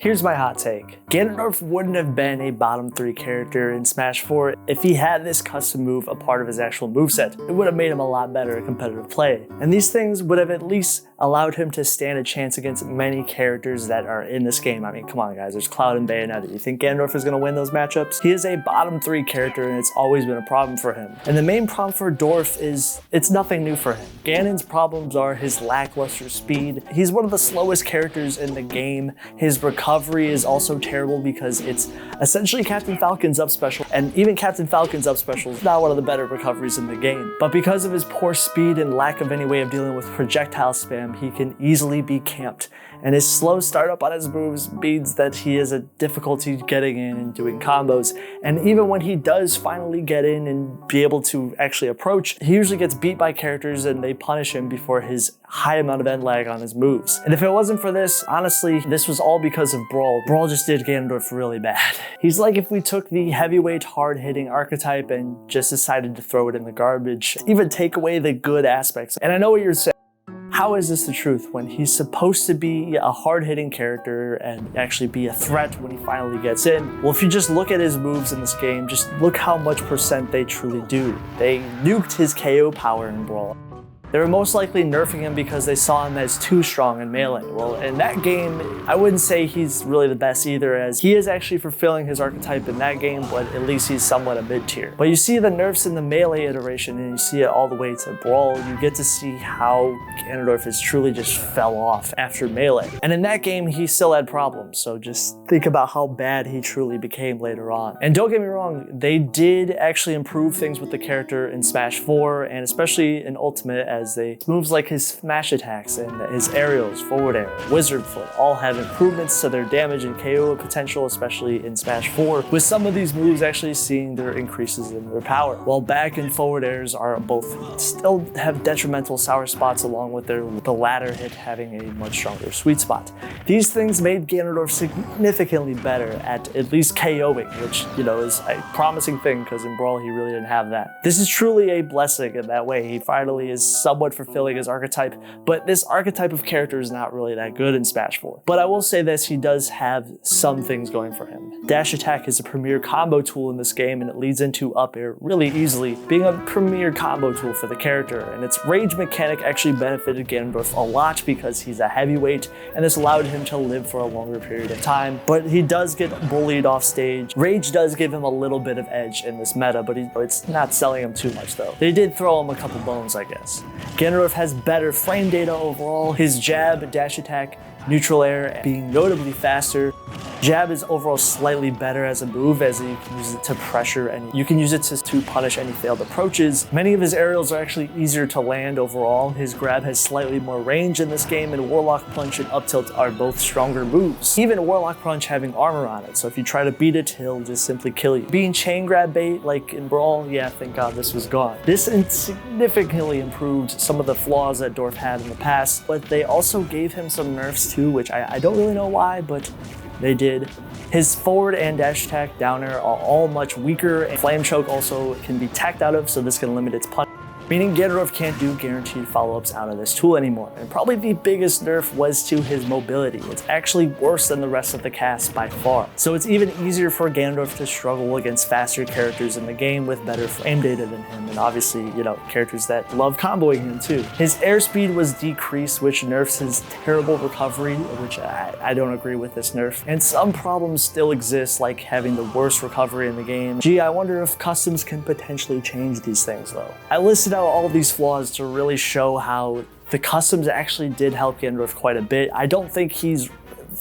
Here's my hot take. Ganondorf wouldn't have been a bottom 3 character in Smash 4 if he had this custom move a part of his actual moveset. It would have made him a lot better at competitive play. And these things would have at least allowed him to stand a chance against many characters that are in this game. I mean, come on guys, there's Cloud and Bayonetta. You think Ganondorf is going to win those matchups? He is a bottom 3 character and it's always been a problem for him. And the main problem for Dorf is it's nothing new for him. Ganon's problems are his lackluster speed. He's one of the slowest characters in the game. His recovery is also terrible because it's essentially Captain Falcon's up special, and even Captain Falcon's up special is not one of the better recoveries in the game. But because of his poor speed and lack of any way of dealing with projectile spam, he can easily be camped. And his slow startup on his moves means that he has a difficulty getting in and doing combos. And even when he does finally get in and be able to actually approach, he usually gets beat by characters and they punish him before his high amount of end lag on his moves. And if it wasn't for this, honestly, this was all because of Brawl. Brawl just did Ganondorf really bad. He's like if we took the heavyweight, hard-hitting archetype and just decided to throw it in the garbage, even take away the good aspects. And I know what you're saying. How is this the truth when he's supposed to be a hard-hitting character and actually be a threat when he finally gets in? Well, if you just look at his moves in this game, just look how much percent they truly do. They nuked his KO power in Brawl. They were most likely nerfing him because they saw him as too strong in Melee. Well, in that game, I wouldn't say he's really the best either, as he is actually fulfilling his archetype in that game, but at least he's somewhat a mid-tier. But you see the nerfs in the Melee iteration and you see it all the way to Brawl, you get to see how Ganondorf is truly just fell off after Melee. And in that game, he still had problems, so just think about how bad he truly became later on. And don't get me wrong, they did actually improve things with the character in Smash 4, and especially in Ultimate, as moves like his smash attacks and his aerials, forward air, wizard foot, all have improvements to their damage and KO potential, especially in Smash 4, with some of these moves actually seeing their increases in their power, while back and forward airs are both still have detrimental sour spots, along with the latter hit having a much stronger sweet spot. These things made Ganondorf significantly better at least KOing, which, you know, is a promising thing because in Brawl he really didn't have that. This is truly a blessing in that way. He finally is somewhat fulfilling his archetype, but this archetype of character is not really that good in Smash 4. But I will say this, he does have some things going for him. Dash attack is a premier combo tool in this game and it leads into up air really easily, being a premier combo tool for the character. And its rage mechanic actually benefited Ganondorf a lot because he's a heavyweight and this allowed him to live for a longer period of time, but he does get bullied off stage. Rage does give him a little bit of edge in this meta, but it's not selling him too much though. They did throw him a couple bones, I guess. Ganondorf has better frame data overall. His jab, dash attack, neutral air being notably faster. Jab is overall slightly better as a move, as you can use it to pressure and you can use it to punish any failed approaches. Many of his aerials are actually easier to land overall. His grab has slightly more range in this game, and Warlock Punch and Up Tilt are both stronger moves. Even Warlock Punch having armor on it, so if you try to beat it, he'll just simply kill you. Being chain grab bait like in Brawl, yeah, thank God this was gone. This significantly improved some of the flaws that Dorf had in the past, but they also gave him some nerfs too, which I don't really know why, but they did. His forward and dash attack down air are all much weaker, and Flame Choke also can be tacked out of, so this can limit its punch. Meaning Ganondorf can't do guaranteed follow-ups out of this tool anymore. And probably the biggest nerf was to his mobility. It's actually worse than the rest of the cast by far. So it's even easier for Ganondorf to struggle against faster characters in the game with better frame data than him, and obviously, you know, characters that love comboing him too. His airspeed was decreased, which nerfs his terrible recovery, which I don't agree with this nerf. And some problems still exist, like having the worst recovery in the game. Gee, I wonder if customs can potentially change these things though. I listed out all these flaws to really show how the customs actually did help Ganondorf quite a bit. I don't think he's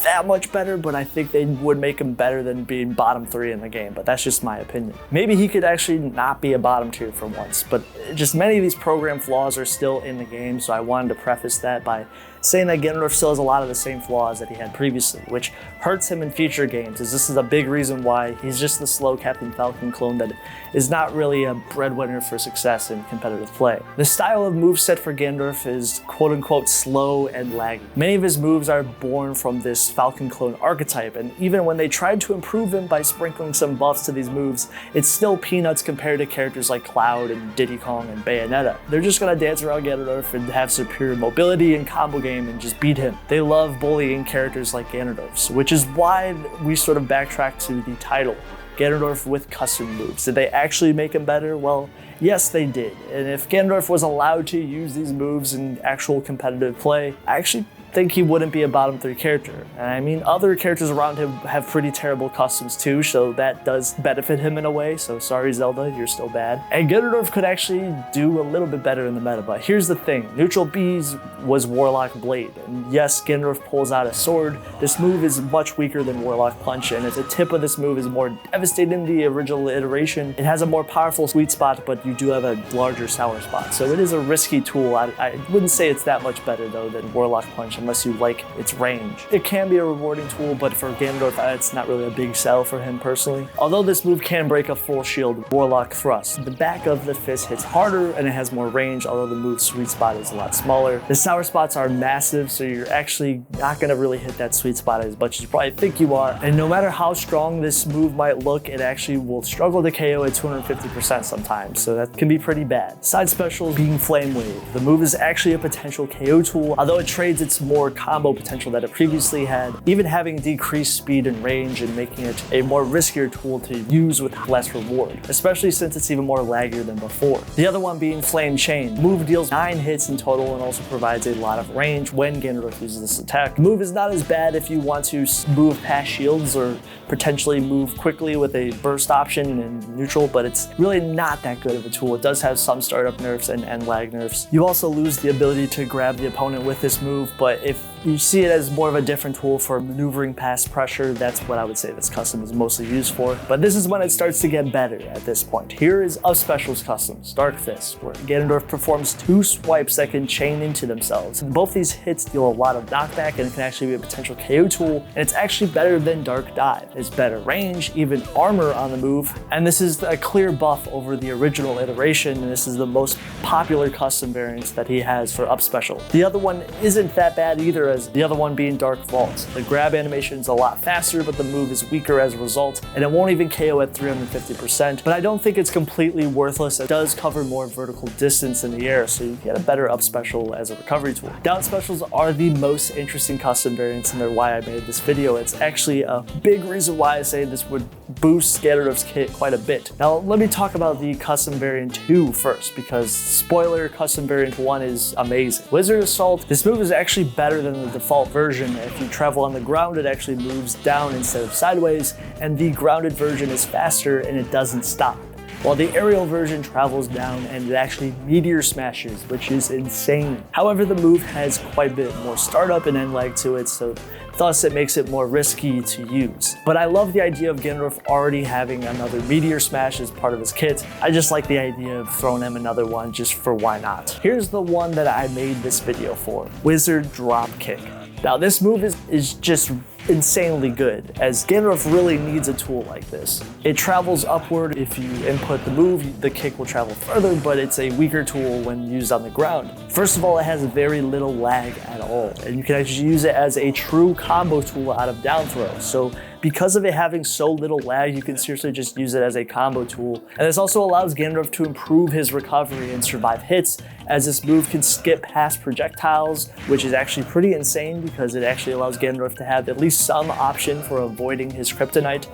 that much better, but I think they would make him better than being bottom 3 in the game, but that's just my opinion. Maybe he could actually not be a bottom tier for once, but just many of these program flaws are still in the game, so I wanted to preface that by saying that Ganondorf still has a lot of the same flaws that he had previously, which hurts him in future games, as this is a big reason why he's just the slow Captain Falcon clone that is not really a breadwinner for success in competitive play. The style of moveset for Ganondorf is quote-unquote slow and laggy. Many of his moves are born from this Falcon clone archetype, and even when they tried to improve him by sprinkling some buffs to these moves, it's still peanuts compared to characters like Cloud and Diddy Kong and Bayonetta. They're just gonna dance around Ganondorf and have superior mobility and combo game game and just beat him. They love bullying characters like Ganondorf, which is why we sort of backtrack to the title, Ganondorf with custom moves. Did they actually make him better? Well, yes, they did. And if Ganondorf was allowed to use these moves in actual competitive play, I actually think he wouldn't be a bottom 3 character. And I mean, other characters around him have pretty terrible customs too, so that does benefit him in a way. So sorry, Zelda, you're still bad. And Ganondorf could actually do a little bit better in the meta, but here's the thing. Neutral B's was Warlock Blade. And yes, Ganondorf pulls out a sword. This move is much weaker than Warlock Punch, and the tip of this move is more devastating in the original iteration. It has a more powerful sweet spot, but you do have a larger sour spot. So it is a risky tool. I wouldn't say it's that much better though than Warlock Punch, unless you like its range. It can be a rewarding tool, but for Ganondorf, it's not really a big sell for him personally. Although this move can break a full shield Warlock Thrust, the back of the fist hits harder and it has more range, although the move's sweet spot is a lot smaller. The sour spots are massive, so you're actually not going to really hit that sweet spot as much as you probably think you are. And no matter how strong this move might look, it actually will struggle to KO at 250% sometimes, so that can be pretty bad. Side special being Flame Wave. The move is actually a potential KO tool, although it trades its more combo potential that it previously had, even having decreased speed and range and making it a more riskier tool to use with less reward, especially since it's even more laggier than before. The other one being Flame Chain. The move deals 9 hits in total and also provides a lot of range when Ganondorf uses this attack. The move is not as bad if you want to move past shields or potentially move quickly with a burst option in neutral, but it's really not that good of a tool. It does have some startup nerfs and lag nerfs. You also lose the ability to grab the opponent with this move, but if you see it as more of a different tool for maneuvering past pressure, that's what I would say this custom is mostly used for. But this is when it starts to get better at this point. Here is Up Special's customs, Dark Fist, where Ganondorf performs 2 swipes that can chain into themselves. Both these hits deal a lot of knockback and it can actually be a potential KO tool, and it's actually better than Dark Dive. It's better range, even armor on the move, and this is a clear buff over the original iteration, and this is the most popular custom variants that he has for Up Special. The other one isn't that bad either, as the other one being Dark Vault. The grab animation is a lot faster, but the move is weaker as a result, and it won't even KO at 350%, but I don't think it's completely worthless. It does cover more vertical distance in the air, so you get a better Up Special as a recovery tool. Down Specials are the most interesting custom variants, and they're why I made this video. It's actually a big reason why I say this would boost Ganondorf's kit quite a bit. Now let me talk about the custom variant 2 first, because spoiler, custom variant 1 is amazing. Wizard Assault, this move is actually better than the default version. If you travel on the ground, it actually moves down instead of sideways, and the grounded version is faster and it doesn't stop, while the aerial version travels down and it actually meteor smashes, which is insane. However, the move has quite a bit more startup and end lag to it, so thus it makes it more risky to use. But I love the idea of Ganondorf already having another meteor smash as part of his kit. I just like the idea of throwing him another one just for why not. Here's the one that I made this video for, Wizard Dropkick. Now this move is just insanely good, as Ganondorf really needs a tool like this. It travels upward. If you input the move, the kick will travel further, but it's a weaker tool when used on the ground. First of all, it has very little lag at all, and you can actually use it as a true combo tool out of down throw. So because of it having so little lag, you can seriously just use it as a combo tool. And this also allows Ganondorf to improve his recovery and survive hits, as this move can skip past projectiles, which is actually pretty insane because it actually allows Ganondorf to have at least some option for avoiding his kryptonite.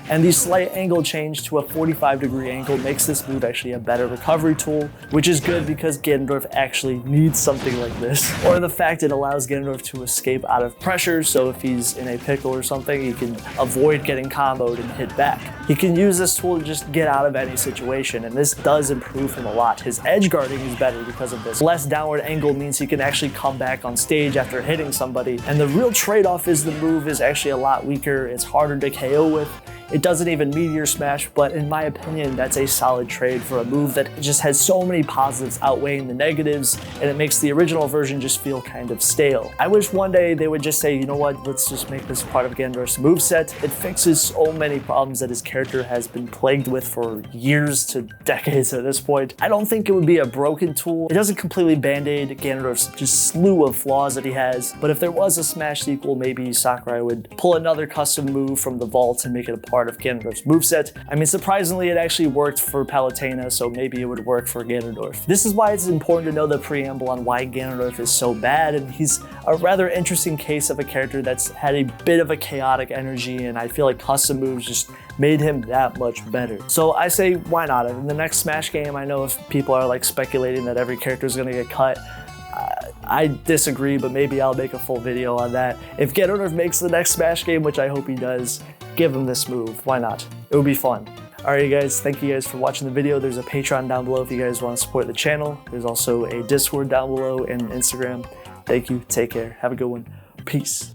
And the slight angle change to a 45-degree angle makes this move actually a better recovery tool, which is good because Ganondorf actually needs something like this. Or the fact it allows Ganondorf to escape out of pressure, so if he's in a pickle or something, he can avoid getting comboed and hit back. He can use this tool to just get out of any situation, and this does improve him a lot. His edge guarding is better because of this. Less downward angle means he can actually come back on stage after hitting somebody, and the real trade-off is the move is actually a lot weaker. It's harder to KO with. It doesn't even meteor smash, but in my opinion, that's a solid trade for a move that just has so many positives outweighing the negatives, and it makes the original version just feel kind of stale. I wish one day they would just say, you know what, let's just make this part of Ganondorf's moveset. It fixes so many problems that his character has been plagued with for years to decades at this point. I don't think it would be a broken tool. It doesn't completely band-aid Ganondorf's just slew of flaws that he has, but if there was a Smash sequel, maybe Sakurai would pull another custom move from the vault and make it a part of Ganondorf's moveset. I mean, surprisingly, it actually worked for Palutena, so maybe it would work for Ganondorf. This is why it's important to know the preamble on why Ganondorf is so bad, and he's a rather interesting case of a character that's had a bit of a chaotic energy, and I feel like custom moves just made him that much better. So I say, why not? In the next Smash game, I know if people are like speculating that every character is gonna get cut, I disagree, but maybe I'll make a full video on that. If Ganondorf makes the next Smash game, which I hope he does, give him this move. Why not? It would be fun. Alright guys, thank you guys for watching the video. There's a Patreon down below if you guys want to support the channel. There's also a Discord down below and Instagram. Thank you, take care, have a good one, peace.